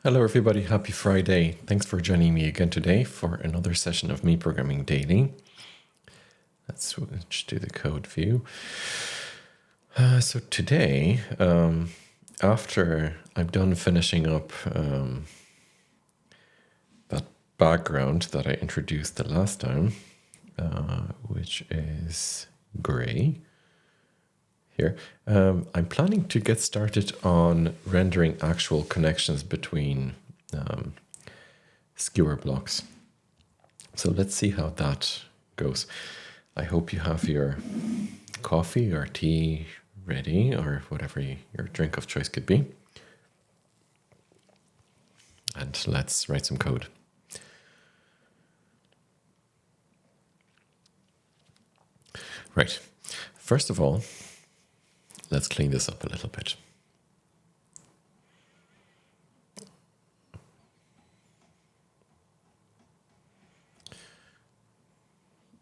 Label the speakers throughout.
Speaker 1: Hello, everybody. Happy Friday. Thanks for joining me again today for another session of Me Programming Daily. Let's switch to the code view. So today, after I'm done finishing up that background that I introduced the last time, which is gray here, I'm planning to get started on rendering actual connections between skewer blocks. So let's see how that goes. I hope you have your coffee or tea ready, or whatever your drink of choice could be. And let's write some code. Right. First of all, let's clean this up a little bit.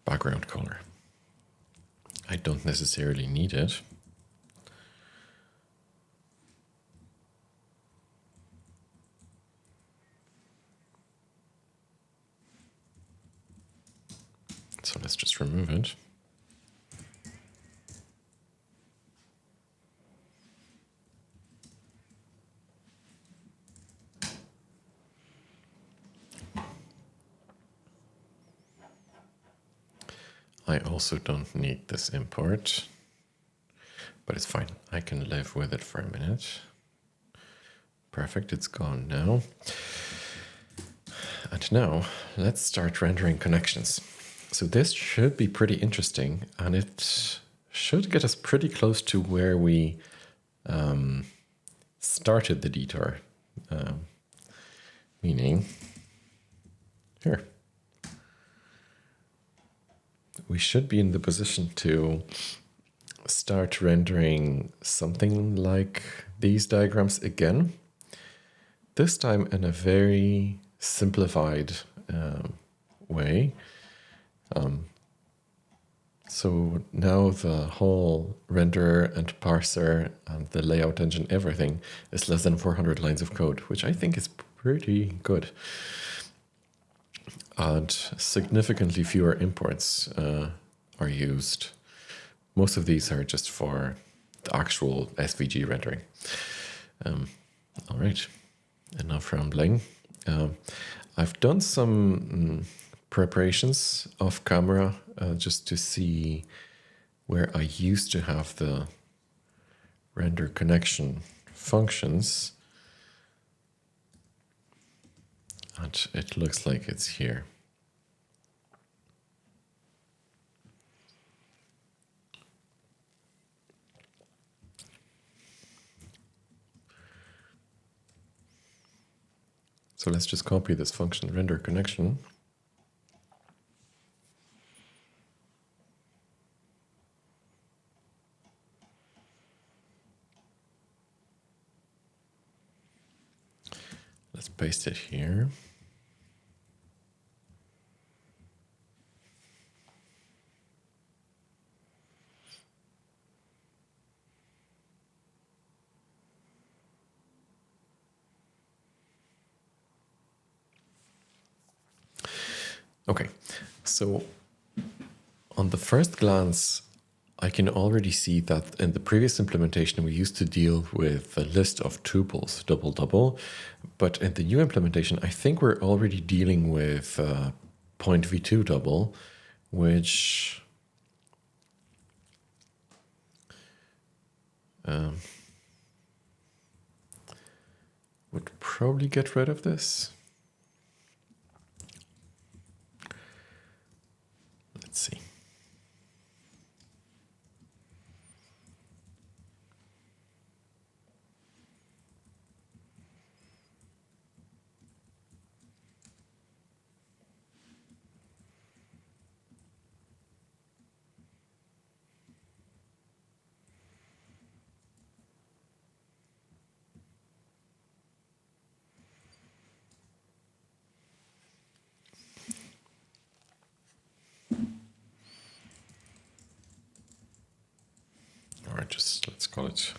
Speaker 1: Background color. I don't necessarily need it. So let's just remove it. I also don't need this import, but it's fine. I can live with it for a minute. Perfect, it's gone now. And now let's start rendering connections. So this should be pretty interesting, and it should get us pretty close to where we started the detour. Meaning, here. We should be in the position to start rendering something like these diagrams again. This time in a very simplified way. So now the whole renderer and parser and the layout engine, everything is less than 400 lines of code, which I think is pretty good. And significantly fewer imports are used. Most of these are just for the actual SVG rendering. All right, enough rambling. I've done some preparations off camera just to see where I used to have the render connection functions. And it looks like it's here. So let's just copy this function render connection. Let's paste it here. Okay, so on the first glance, I can already see that in the previous implementation, we used to deal with a list of tuples, double, double. But in the new implementation, I think we're already dealing with point v2 double, which would probably get rid of this. Let's see. Or just let's call it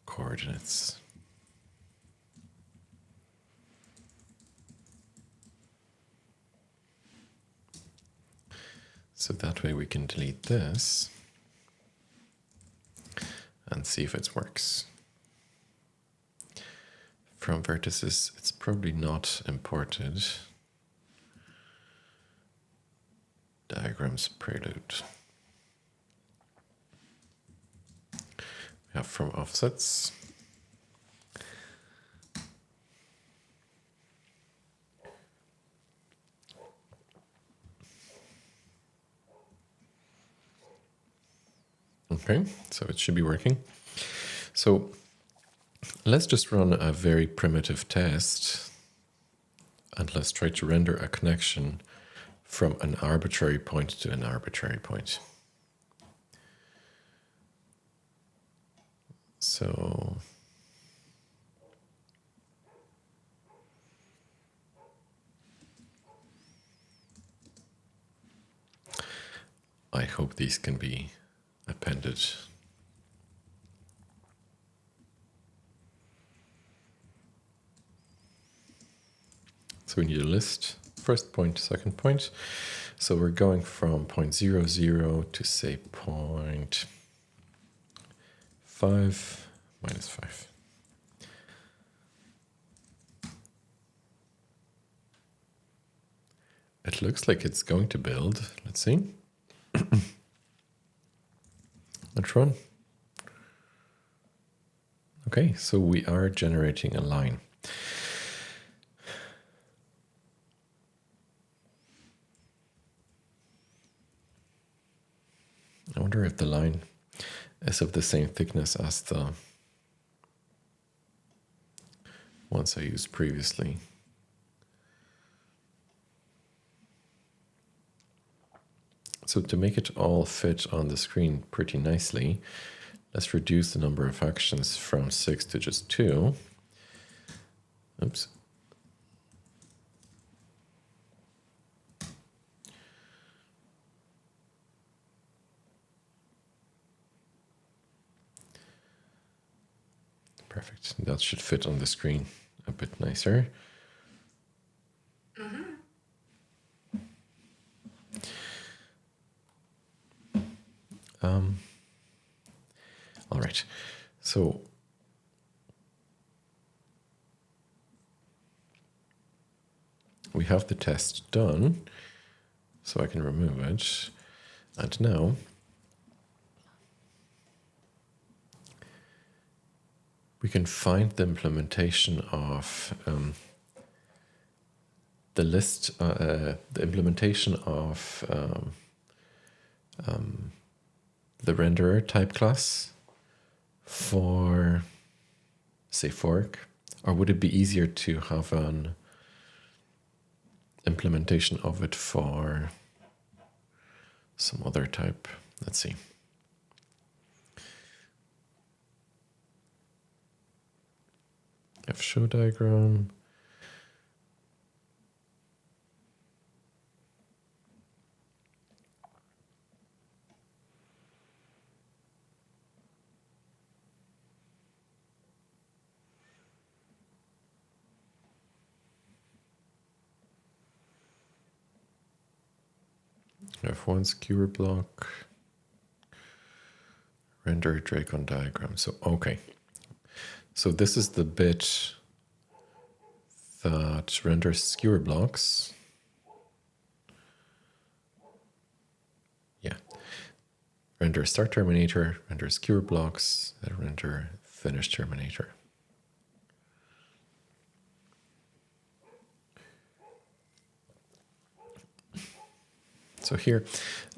Speaker 1: coordinates. So that way we can delete this and see if it works. From vertices, it's probably not imported. Diagrams prelude. We have from offsets. Okay, so it should be working. So let's just run a very primitive test and let's try to render a connection from an arbitrary point to an arbitrary point. So I hope these can be appended. So we need a list, first point, second point. So we're going from point 0, 0 to say point 5 minus 5. It looks like it's going to build. Let's see. Let's run. Okay, so we are generating a line. I wonder if the line is of the same thickness as the ones I used previously. So to make it all fit on the screen pretty nicely, let's reduce the number of actions from 6 to just 2. Oops. Perfect. That should fit on the screen a bit nicer. All right. So we have the test done, so I can remove it. And now we can find the implementation of the list, the implementation of the renderer type class for, say, fork, or would it be easier to have an implementation of it for some other type? Let's see. F show diagram. F1 skewer block, render drakon diagram. So, okay. So this is the bit that renders skewer blocks. Yeah. Render start terminator, render skewer blocks, and render finish terminator. So here,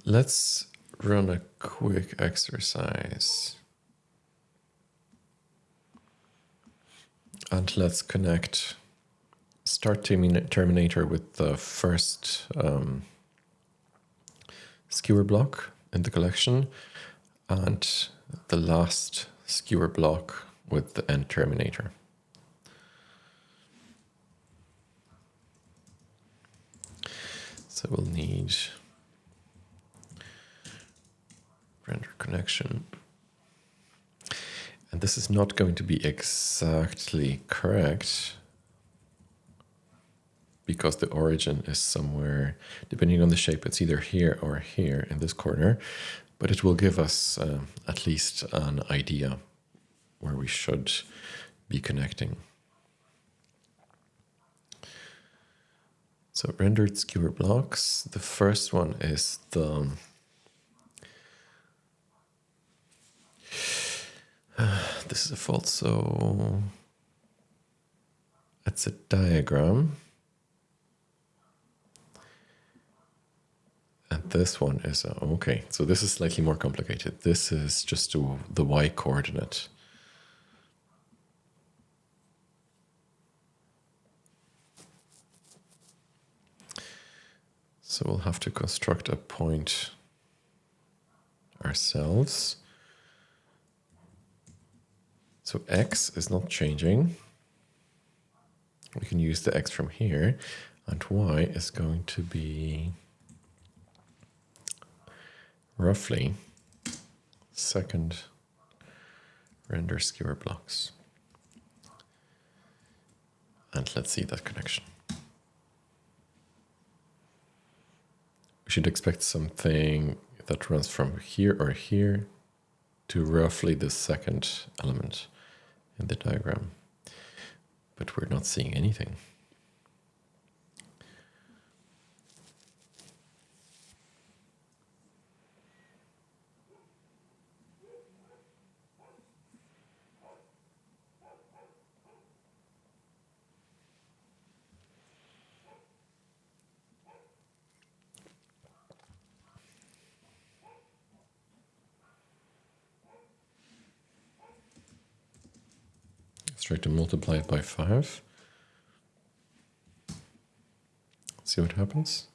Speaker 1: let's run a quick exercise. And let's connect start terminator with the first skewer block in the collection and the last skewer block with the end terminator. So we'll need render connection. And this is not going to be exactly correct because the origin is somewhere, depending on the shape, it's either here or here in this corner, but it will give us at least an idea where we should be connecting. So rendered skewer blocks. The first one is the this is a fault, so it's a diagram. And this one is okay. So this is slightly more complicated. This is just the y coordinate. So we'll have to construct a point ourselves. So x is not changing. We can use the x from here, and y is going to be roughly second render skewer blocks. And let's see that connection. We should expect something that runs from here or here to roughly the second element in the diagram. But we're not seeing anything. Let's try to multiply it by 5. See what happens.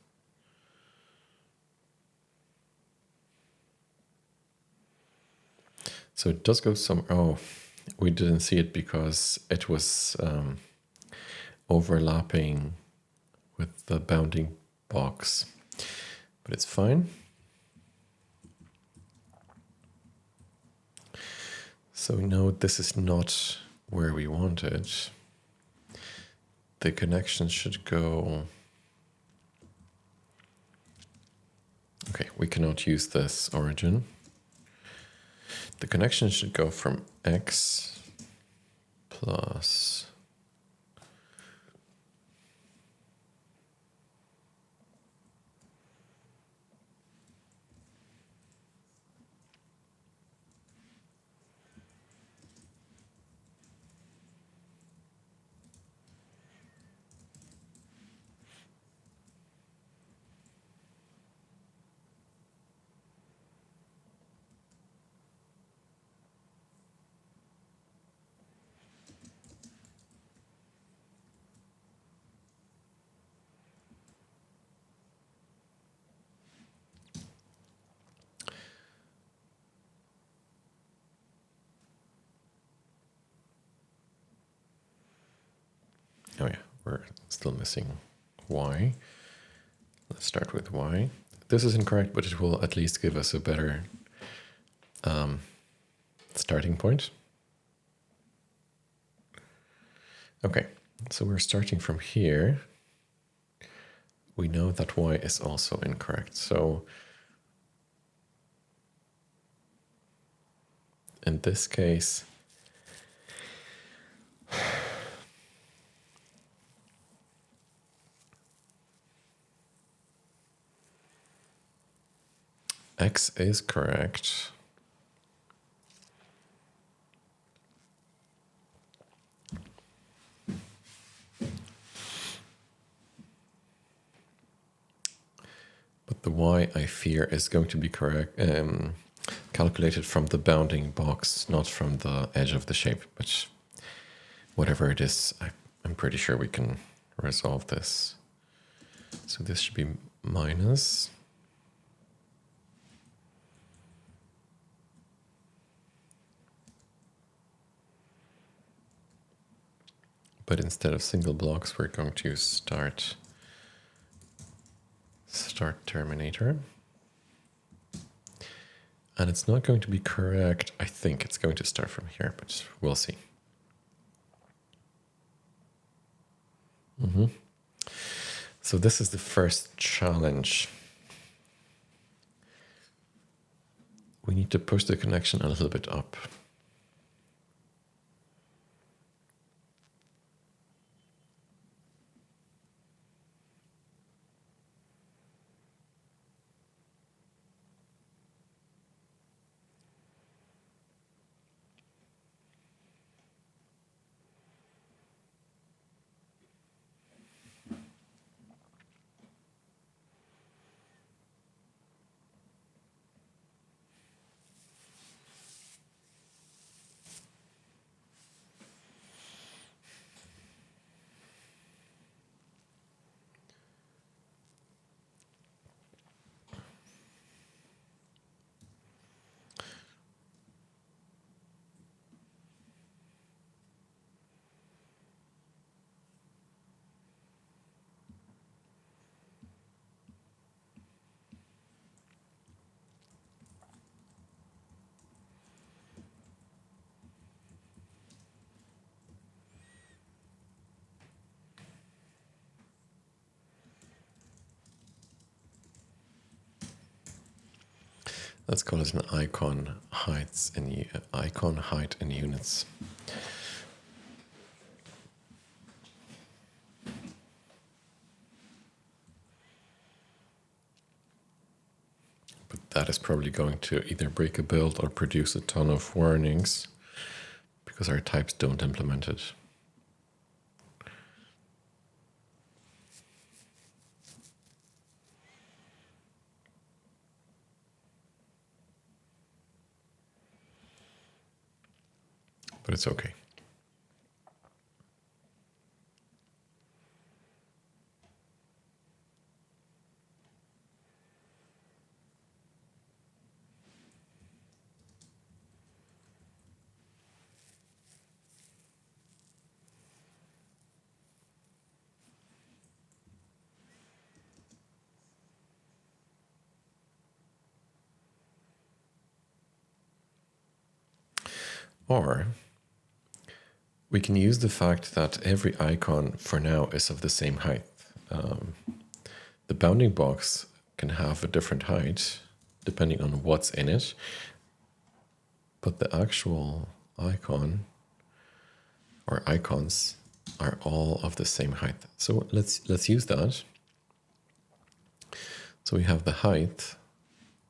Speaker 1: So it does go some. Oh, we didn't see it because it was overlapping with the bounding box, but it's fine. So we know this is not where we want it. The connection should go. Okay, we cannot use this origin. The connection should go from x plus oh yeah, we're still missing y. Let's start with y. This is incorrect, but it will at least give us a better starting point. Okay, so we're starting from here. We know that y is also incorrect. So in this case, x is correct. But the y, I fear, is going to be correct, calculated from the bounding box, not from the edge of the shape. But whatever it is, I'm pretty sure we can resolve this. So this should be minus. But instead of single blocks, we're going to start terminator. And it's not going to be correct. I think it's going to start from here, but we'll see. So this is the first challenge. We need to push the connection a little bit up. Let's call it an icon height in units. But that is probably going to either break a build or produce a ton of warnings because our types don't implement it. But it's okay. Or we can use the fact that every icon for now is of the same height. The bounding box can have a different height depending on what's in it, but the actual icon or icons are all of the same height. So let's use that. So we have the height.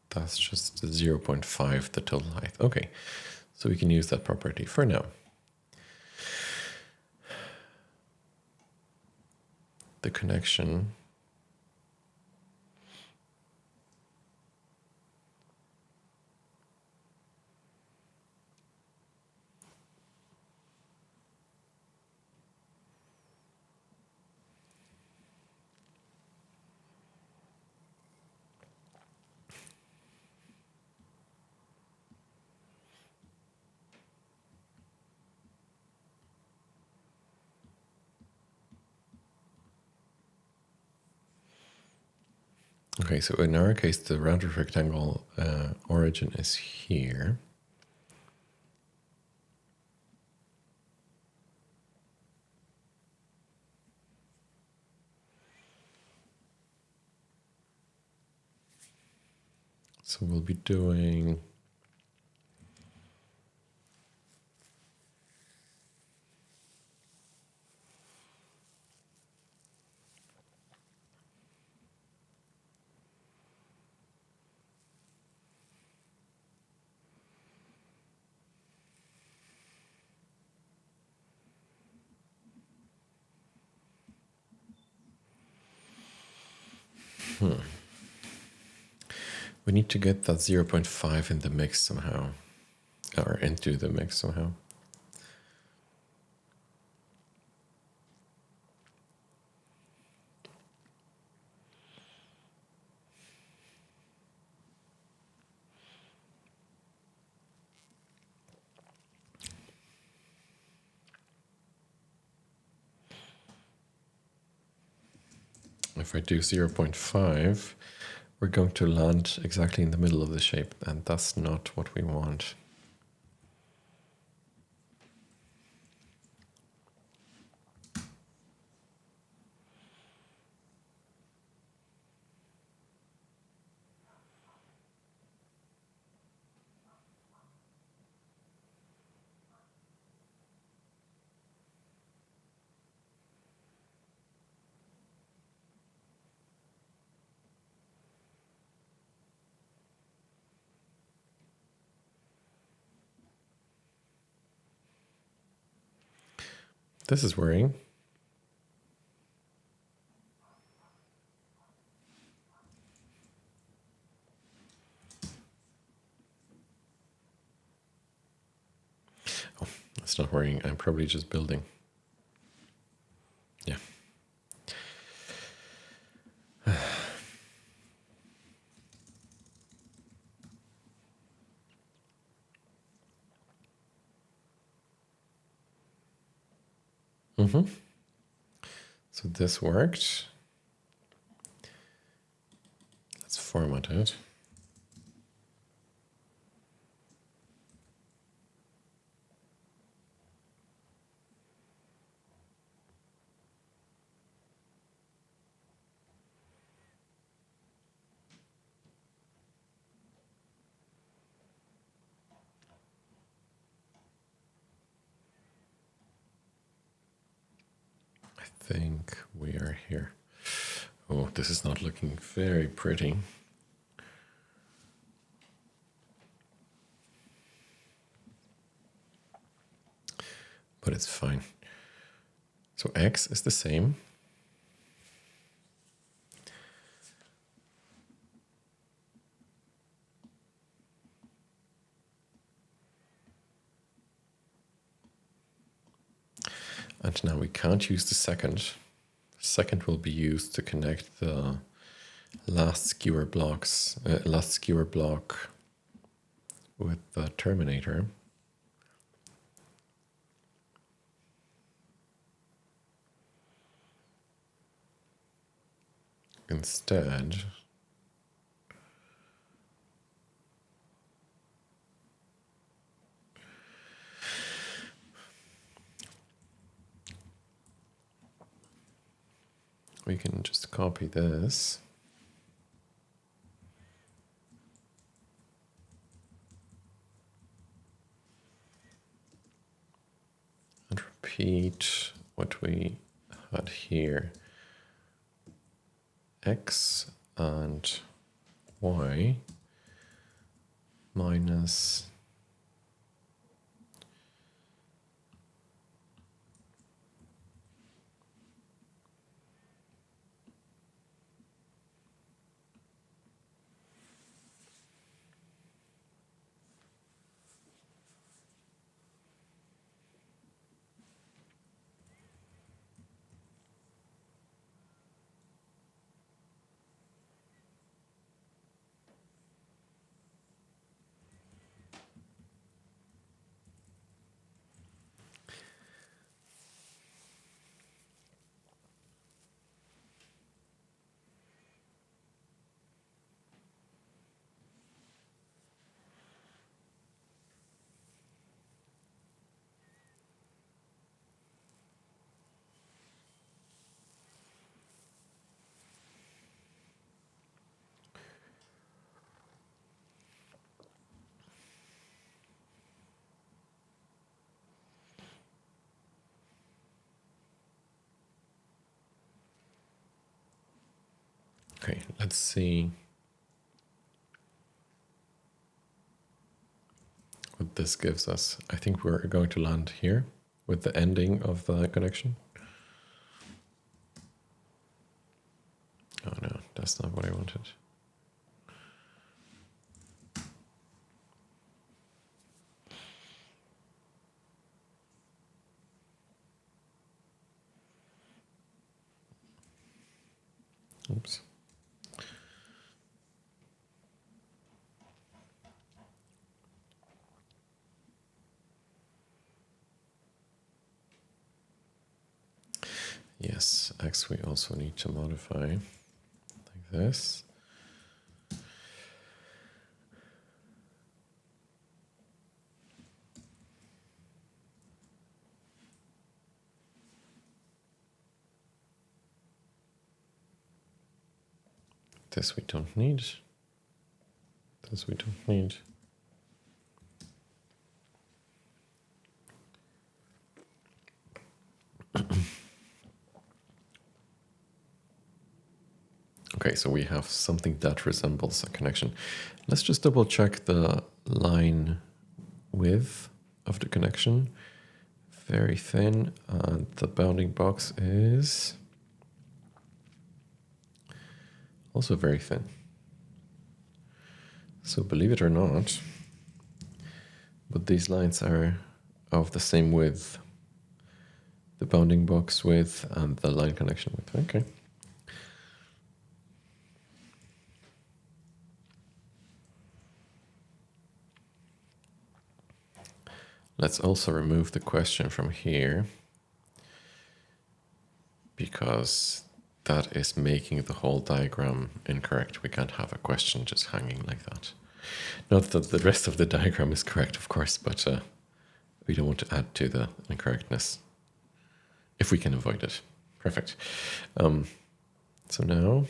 Speaker 1: That's just 0.5, the total height. Okay, so we can use that property for now. The connection okay, so in our case, the rounded rectangle origin is here. So we'll be doing we need to get that 0.5 in the mix somehow, or into the mix somehow. If I do 0.5, we're going to land exactly in the middle of the shape, and that's not what we want. This is worrying. Oh, that's not worrying. I'm probably just building. Yeah. So this worked. Let's format it. I think we are here. Oh, this is not looking very pretty. But it's fine. So X is the same. And now we can't use the second. Second will be used to connect the last skewer block with the terminator. Instead, we can just copy this and repeat what we had here. X and Y minus okay, let's see what this gives us. I think we're going to land here with the ending of the connection. Oh no, that's not what I wanted. Oops. Yes, X we also need to modify like this. This we don't need. This we don't need. Okay, so we have something that resembles a connection. Let's just double check the line width of the connection. very thin, and the bounding box is also very thin. So believe it or not, but these lines are of the same width. The bounding box width and the line connection width. Okay. Let's also remove the question from here, because that is making the whole diagram incorrect. We can't have a question just hanging like that. Not that the rest of the diagram is correct, of course, but we don't want to add to the incorrectness if we can avoid it. Perfect. So now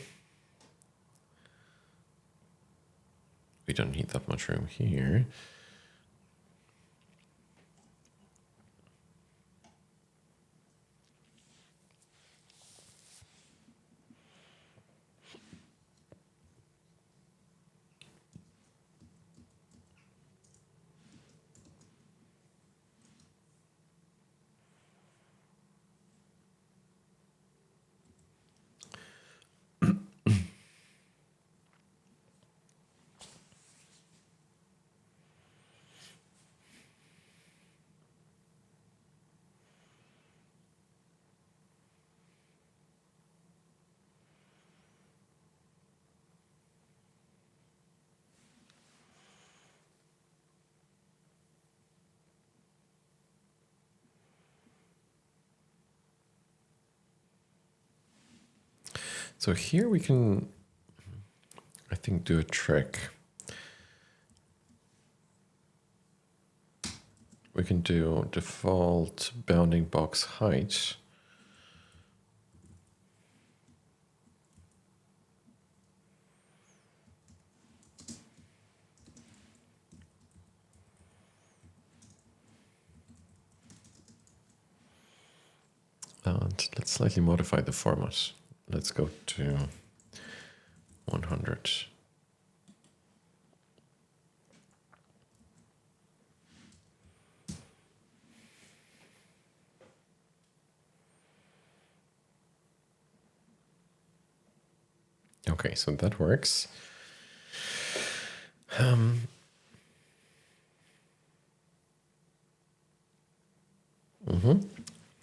Speaker 1: we don't need that much room here. So here we can, I think, do a trick. We can do default bounding box height. And let's slightly modify the format. Let's go to 100. Okay, so that works.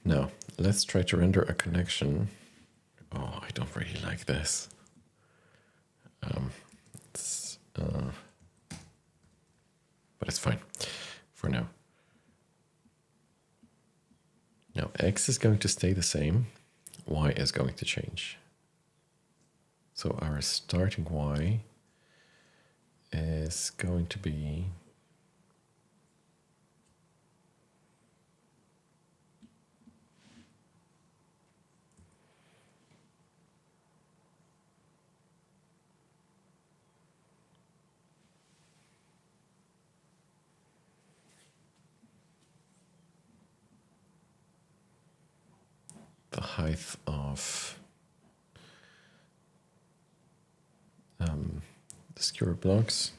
Speaker 1: Now, let's try to render a connection. Oh, I don't really like this. But it's fine for now. Now, x is going to stay the same. Y is going to change. So our starting y is going to be the height of the skewer blocks.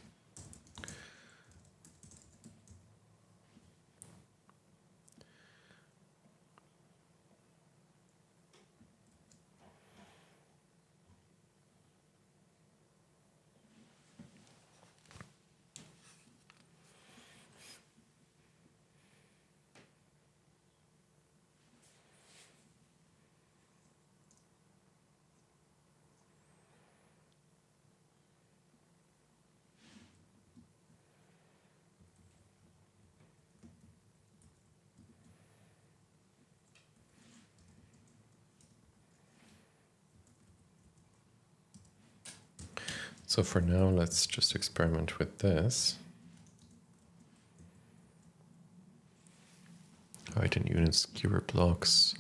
Speaker 1: So for now, let's just experiment with this. Height in units skewer blocks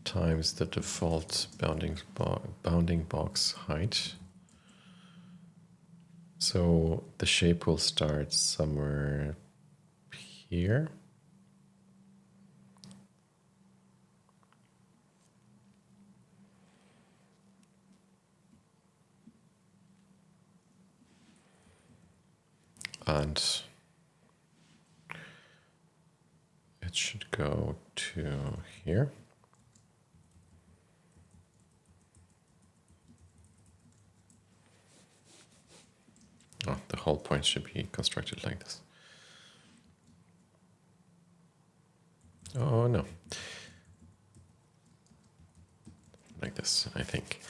Speaker 1: times the default bounding box height. So the shape will start somewhere here. And it should go to here. Oh, the whole point should be constructed like this. Oh no. Like this, I think.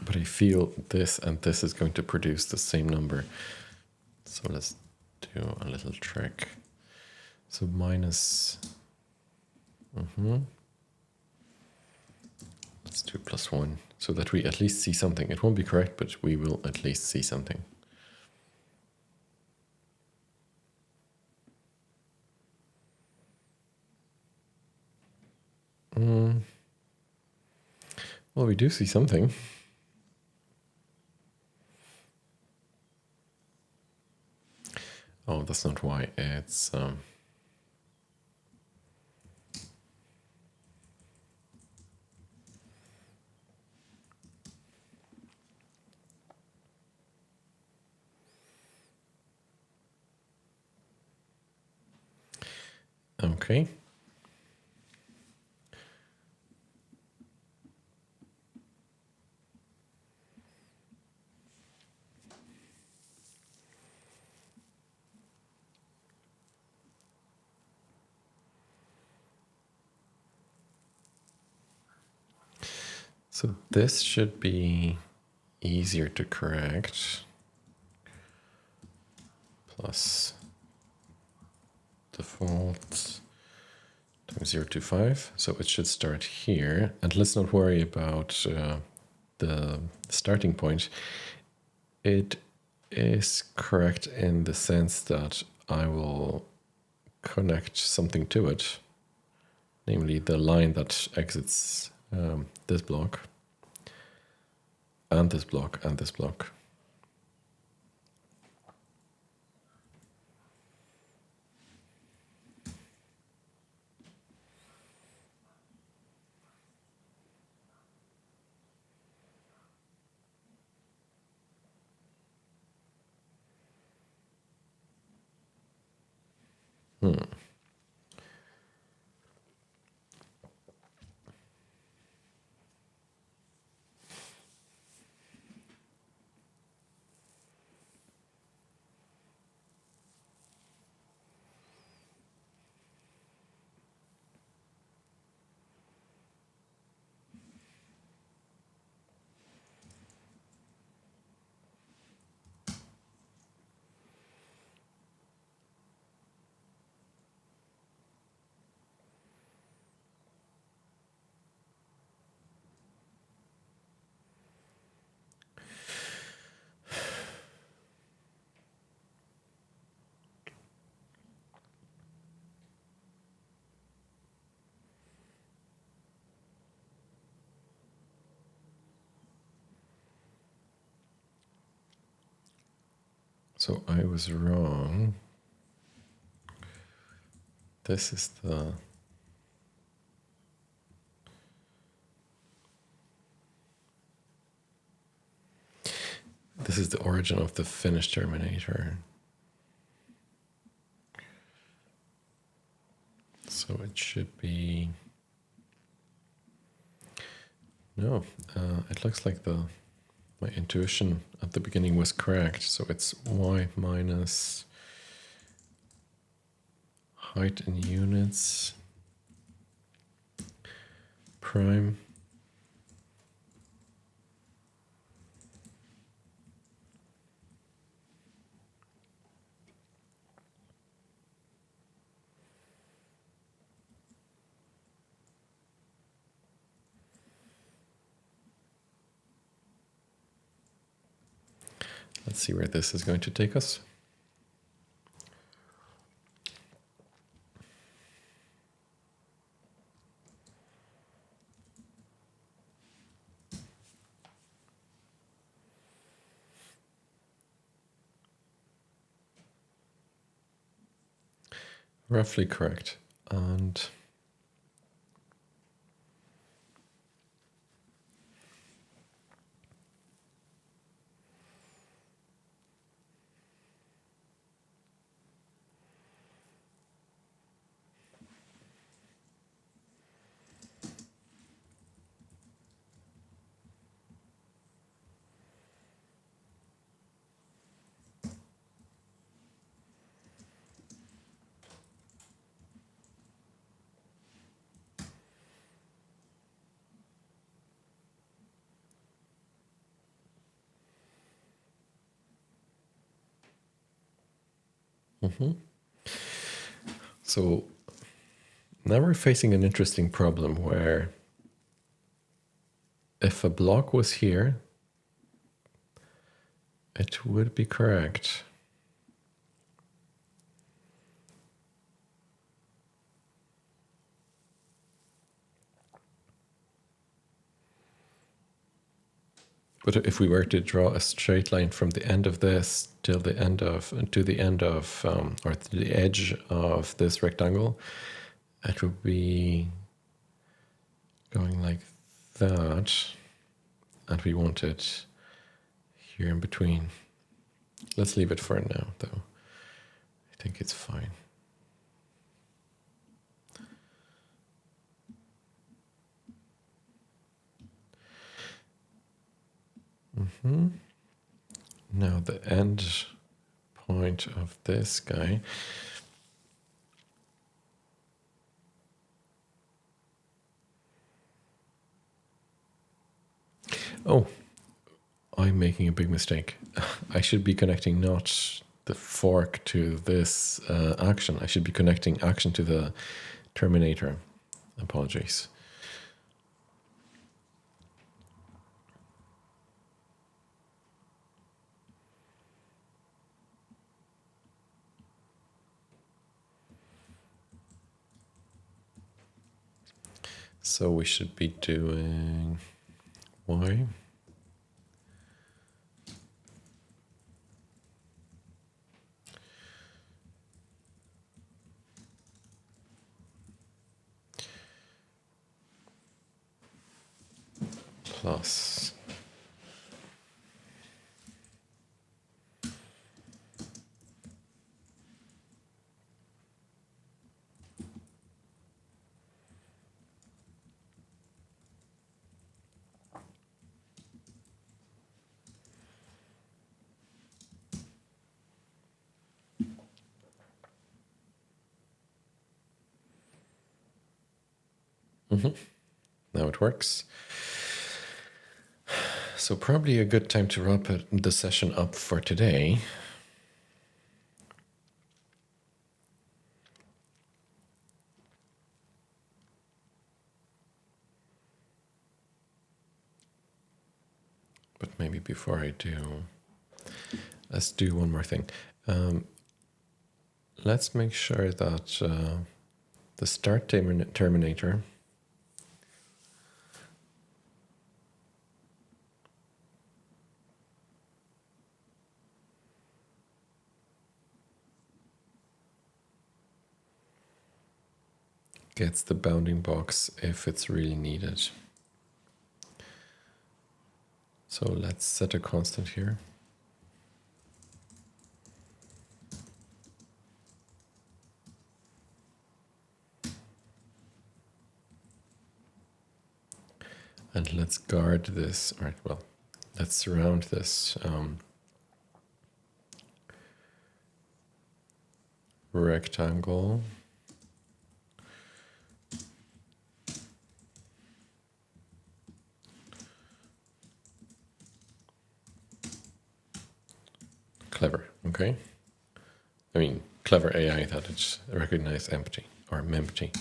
Speaker 1: But I feel this and this is going to produce the same number. So let's do a little trick. So minus, let's do +1 so that we at least see something. It won't be correct, but we will at least see something. Well, we do see something. Oh, that's not why. It's okay. So this should be easier to correct. Plus default times 0 to 5. So it should start here. And let's not worry about the starting point. It is correct in the sense that I will connect something to it, namely the line that exits this block, and this block, and this block. So I was wrong. This is the origin of the finished terminator. So it should be no. It looks like my intuition at the beginning was correct. So it's y minus height in units prime Let's see where this is going to take us. Roughly correct. And So now we're facing an interesting problem where if a block was here, it would be correct. But if we were to draw a straight line from the end of this till the end of to the end of or to the edge of this rectangle, it would be going like that, and we want it here in between. Let's leave it for now, though. I think it's fine. Now the end point of this guy. Oh, I'm making a big mistake. I should be connecting not the fork to this action. I should be connecting action to the terminator. Apologies. So we should be doing y. Plus now it works. So probably a good time to wrap the session up for today. But maybe before I do, let's do one more thing. Let's make sure that the start terminator gets the bounding box if it's really needed. So let's set a constant here. And let's guard this, all right, well, let's surround this rectangle. Clever, okay. I mean, clever AI that it's recognized empty or empty.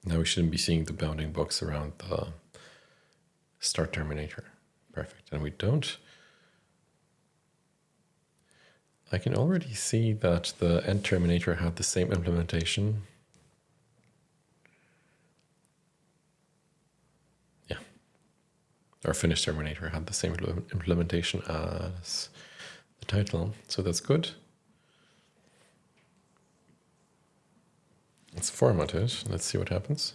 Speaker 1: Now we shouldn't be seeing the bounding box around the start terminator. Perfect, and we don't. I can already see that the end terminator had the same implementation. Yeah, our finish terminator had the same implementation as the title, so that's good. Let's format it. Let's see what happens.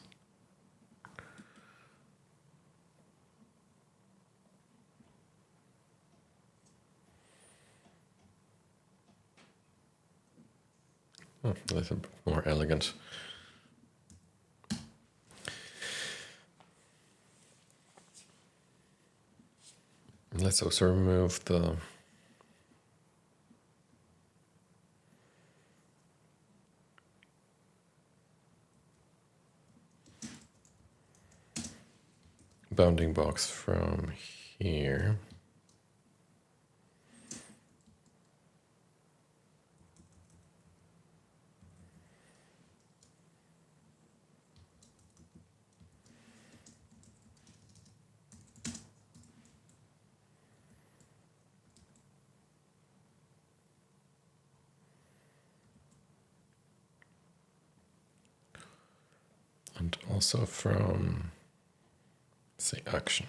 Speaker 1: Oh, a little bit more elegant. Let's also remove the bounding box from here. also from, say, action.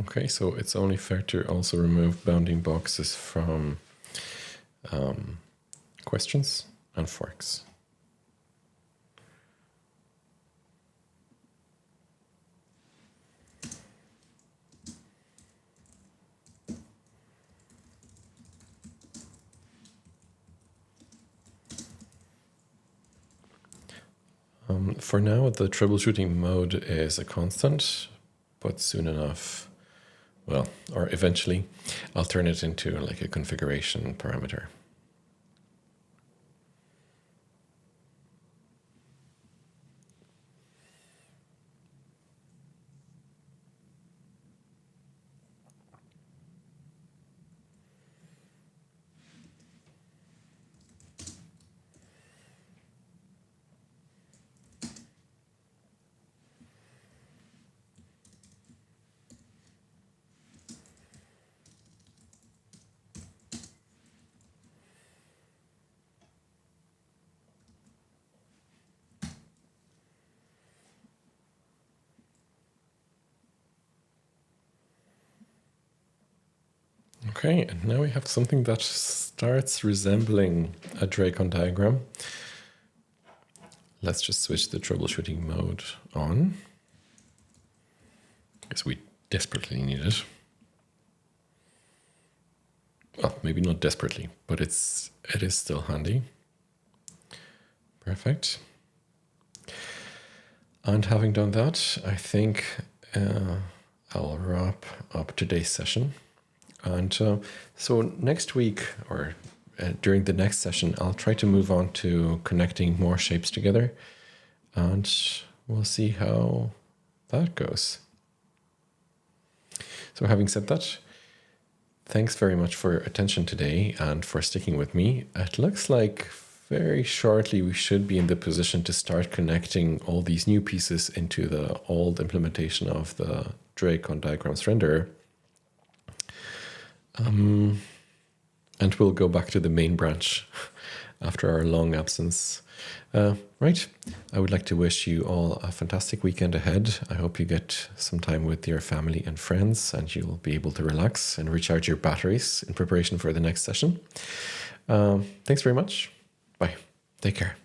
Speaker 1: Okay, so it's only fair to also remove bounding boxes from questions and forks. For now, the troubleshooting mode is a constant, but soon enough, well, or eventually, I'll turn it into like a configuration parameter. Okay, and now we have something that starts resembling a drakon diagram. Let's just switch the troubleshooting mode on, because we desperately need it. Well, maybe not desperately, but it is still handy. Perfect. And having done that, I think I'll wrap up today's session. And so next week, or during the next session, I'll try to move on to connecting more shapes together, and we'll see how that goes. So having said that, thanks very much for your attention today and for sticking with me. It looks like very shortly we should be in the position to start connecting all these new pieces into the old implementation of the drakon diagrams renderer. And we'll go back to the main branch after our long absence. Right. I would like to wish you all a fantastic weekend ahead. I hope you get some time with your family and friends, and you'll be able to relax and recharge your batteries in preparation for the next session. Thanks very much. Bye. Take care.